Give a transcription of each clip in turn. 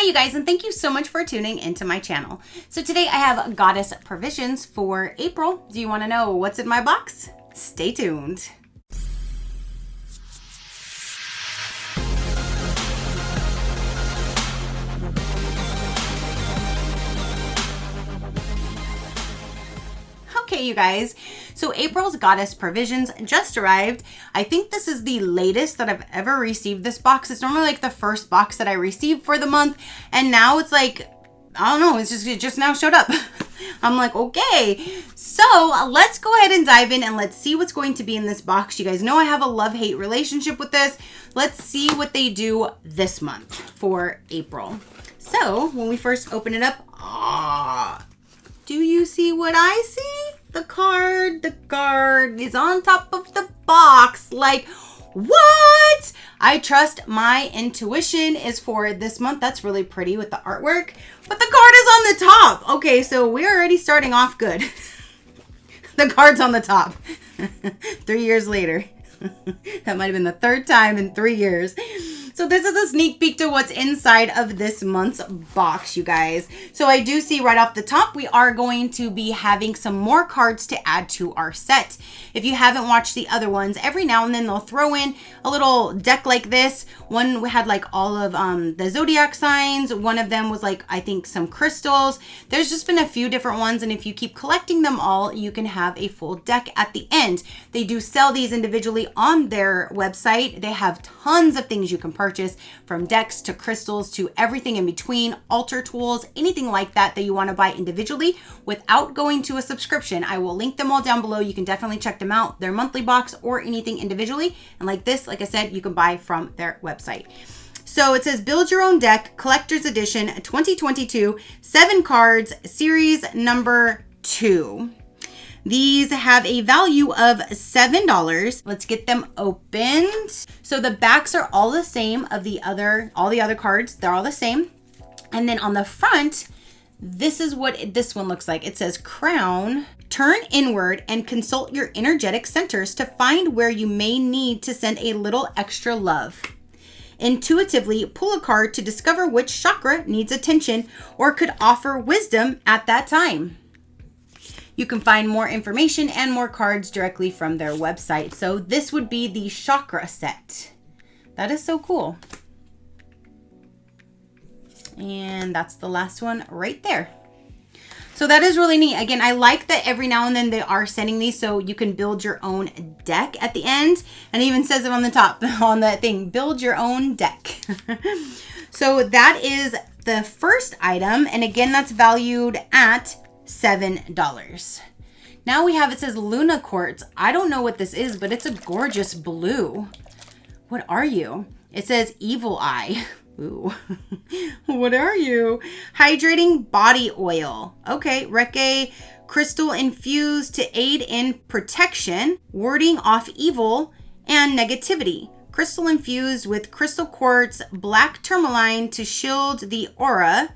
you guys, and thank you so much for tuning into my channel. So today I have goddess provisions for April. Do you want to know what's in my box? Stay tuned. Okay, you guys, so April's goddess provisions just arrived. I think this is the latest that I've ever received this box. It's normally like the first box that I received for the month, and now it's like, I don't know, it just now showed up. I'm like, okay, so let's go ahead and dive in and let's see what's going to be in this box. You guys know I have a love-hate relationship with this. Let's see what they do this month for April. So when we first open it up, do you see what I see? The card is on top of the box. Like, what? I trust my intuition is for this month. That's really pretty with the artwork, but the card is on the top. Okay, so we're already starting off good. The card's on the top. 3 years later. That might have been the third time in 3 years. So this is a sneak peek to what's inside of this month's box, you guys. So I do see right off the top, we are going to be having some more cards to add to our set. If you haven't watched the other ones, every now and then they'll throw in a little deck like this. One had like all of the zodiac signs. One of them was like, I think some crystals. There's just been a few different ones. And if you keep collecting them all, you can have a full deck at the end. They do sell these individually on their website. They have tons of things you can purchase, from decks to crystals to everything in between, altar tools, anything like that you want to buy individually without going to a subscription. I will link them all down below. You can definitely check them out, their monthly box or anything individually. And like this, like I said, you can buy from their website. So it says build your own deck, collector's edition 2022, 7 cards, series number 2. These have a value of $7. Let's get them opened. So the backs are all the same of all the other cards. They're all the same. And then on the front, this is what this one looks like. It says crown, turn inward and consult your energetic centers to find where you may need to send a little extra love. Intuitively pull a card to discover which chakra needs attention or could offer wisdom at that time. You can find more information and more cards directly from their website. So this would be the Chakra set. That is so cool. And that's the last one right there. So that is really neat. Again, I like that every now and then they are sending these so you can build your own deck at the end. And it even says it on the top on that thing, build your own deck. So that is the first item. And again, that's valued at $7. Now we have, it says Luna Quartz. I don't know what this is, but it's a gorgeous blue. What are you? It says Evil Eye. Ooh. What are you? Hydrating body oil. Okay, Reke crystal infused to aid in protection, warding off evil and negativity. Crystal infused with crystal quartz, black tourmaline to shield the aura.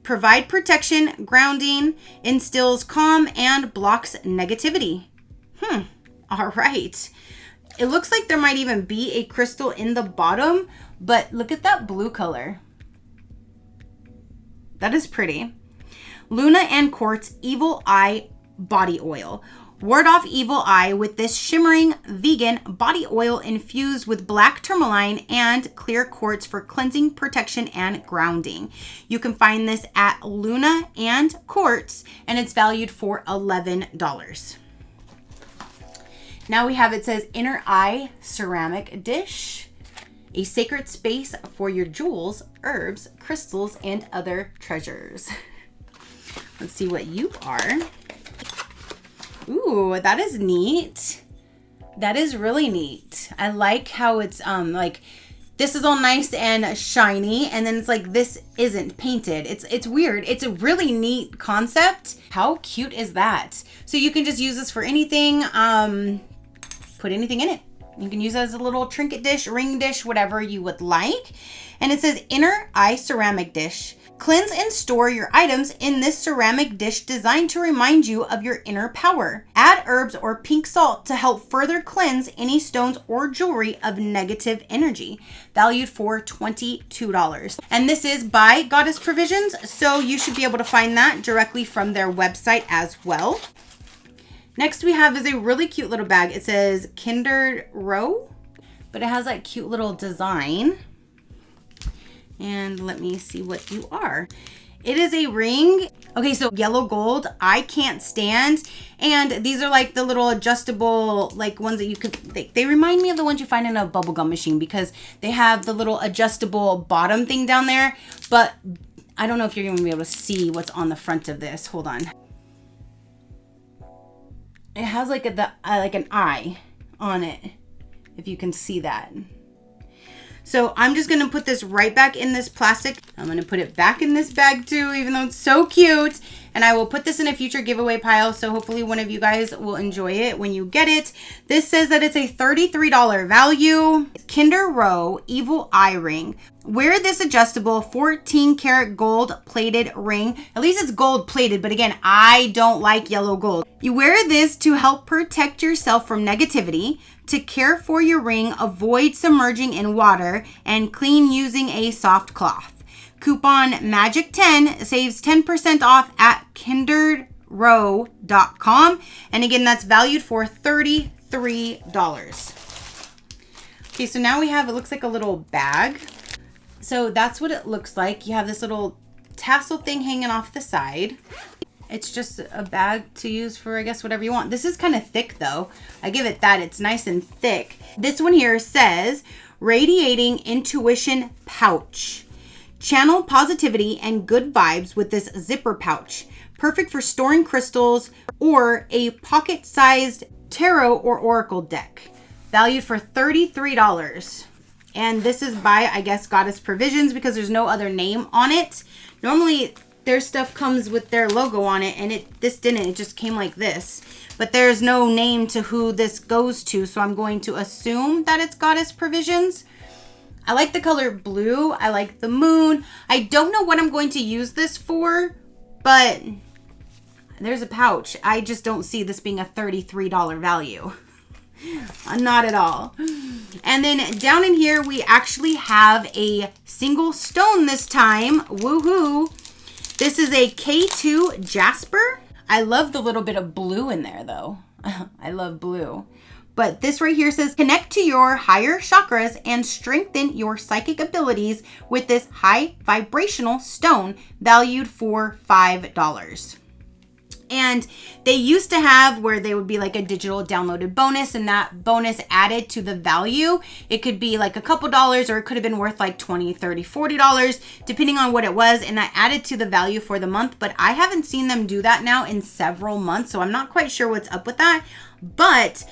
Provide protection, grounding, instills calm, and blocks negativity. All right. It looks like there might even be a crystal in the bottom, but look at that blue color. That is pretty. Luna and Quartz Evil Eye Body Oil. Ward off evil eye with this shimmering vegan body oil infused with black tourmaline and clear quartz for cleansing, protection, and grounding. You can find this at Luna and Quartz, and it's valued for $11. Now we have, it says Inner Eye Ceramic Dish, a sacred space for your jewels, herbs, crystals, and other treasures. Let's see what you are. Ooh, that is neat. That is really neat. I like how it's like this is all nice and shiny, and then it's like this isn't painted. It's weird. It's a really neat concept. How cute is that? So you can just use this for anything. Put anything in it. You can use it as a little trinket dish, ring dish, whatever you would like. And it says inner eye ceramic dish. Cleanse and store your items in this ceramic dish designed to remind you of your inner power. Add herbs or pink salt to help further cleanse any stones or jewelry of negative energy. Valued for $22. And this is by Goddess Provisions, so you should be able to find that directly from their website as well. Next we have is a really cute little bag. It says Kinder Row, but it has that cute little design. And let me see what you are. It is a ring. Okay, so yellow gold, I can't stand. And these are like the little adjustable, like ones that you could, they remind me of the ones you find in a bubblegum machine because they have the little adjustable bottom thing down there. But I don't know if you're gonna be able to see what's on the front of this. Hold on. It has like an eye on it, if you can see that. So I'm just gonna put this right back in this plastic. I'm gonna put it back in this bag too, even though it's so cute. And I will put this in a future giveaway pile, so hopefully one of you guys will enjoy it when you get it. This says that it's a $33 value. Kinder Row Evil Eye Ring. Wear this adjustable 14 karat gold plated ring. At least it's gold plated, but again, I don't like yellow gold. You wear this to help protect yourself from negativity, to care for your ring, avoid submerging in water, and clean using a soft cloth. Coupon MAGIC10 saves 10% off at kinderrow.com. And again, that's valued for $33. Okay, so now we have, it looks like a little bag. So that's what it looks like. You have this little tassel thing hanging off the side. It's just a bag to use for, I guess, whatever you want. This is kind of thick though. I give it that. It's nice and thick. This one here says, Radiating Intuition Pouch. Channel positivity and good vibes with this zipper pouch. Perfect for storing crystals or a pocket-sized tarot or oracle deck. Valued for $33. And this is by, I guess, Goddess Provisions because there's no other name on it. Normally, their stuff comes with their logo on it, and this didn't. It just came like this. But there's no name to who this goes to, so I'm going to assume that it's Goddess Provisions. I like the color blue. I like the moon. I don't know what I'm going to use this for, but there's a pouch. I just don't see this being a $33 value. Not at all. And then down in here, we actually have a single stone this time. Woohoo! This is a K2 Jasper. I love the little bit of blue in there though. I love blue. But this right here says, connect to your higher chakras and strengthen your psychic abilities with this high vibrational stone, valued for $5. And they used to have where they would be like a digital downloaded bonus, and that bonus added to the value. It could be like a couple dollars, or it could have been worth like $20, $30, $40, depending on what it was. And that added to the value for the month. But I haven't seen them do that now in several months, so I'm not quite sure what's up with that. But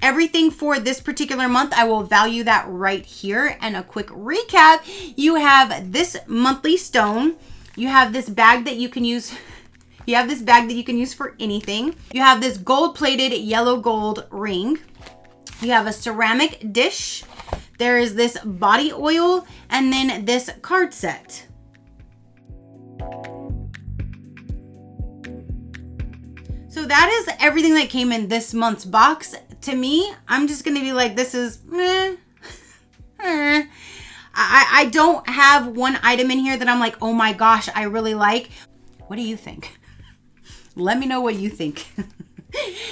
everything for this particular month, I will value that right here. And a quick recap, you have this monthly stone. You have this bag that you can use. You have this bag that you can use for anything. You have this gold-plated yellow gold ring. You have a ceramic dish. There is this body oil, and then this card set. So that is everything that came in this month's box. To me, I'm just gonna be like, this is I don't have one item in here that I'm like, oh my gosh, I really like. What do you think? Let me know what you think.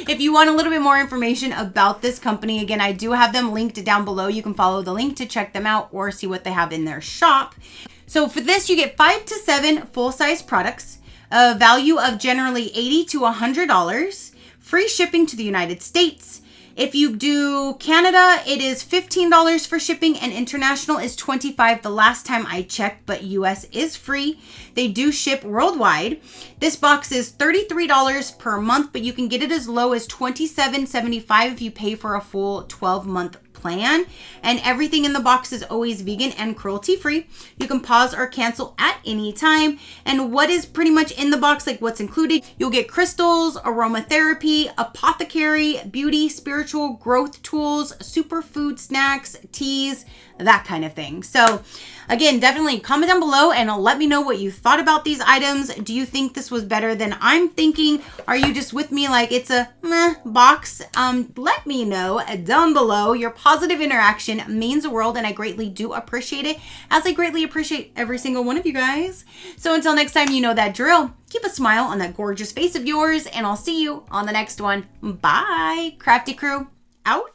If you want a little bit more information about this company, again, I do have them linked down below. You can follow the link to check them out or see what they have in their shop. So for this, you get 5 to 7 full-size products, a value of generally $80 to $100, free shipping to the United States. If you do Canada, it is $15 for shipping, and international is $25 the last time I checked, but US is free. They do ship worldwide. This box is $33 per month, but you can get it as low as $27.75 if you pay for a full 12-month plan. plan. And everything in the box is always vegan and cruelty free. You can pause or cancel at any time. And what is pretty much in the box, like what's included, you'll get crystals, aromatherapy, apothecary, beauty, spiritual growth tools, superfood snacks, teas, that kind of thing. So again, definitely comment down below and let me know what you thought about these items. Do you think this was better than I'm thinking? Are you just with me like it's a meh box? Let me know down below. Your positive interaction means the world, and I greatly do appreciate it, as I greatly appreciate every single one of you guys. So until next time, you know that drill. Keep a smile on that gorgeous face of yours, and I'll see you on the next one. Bye. Crafty crew, out.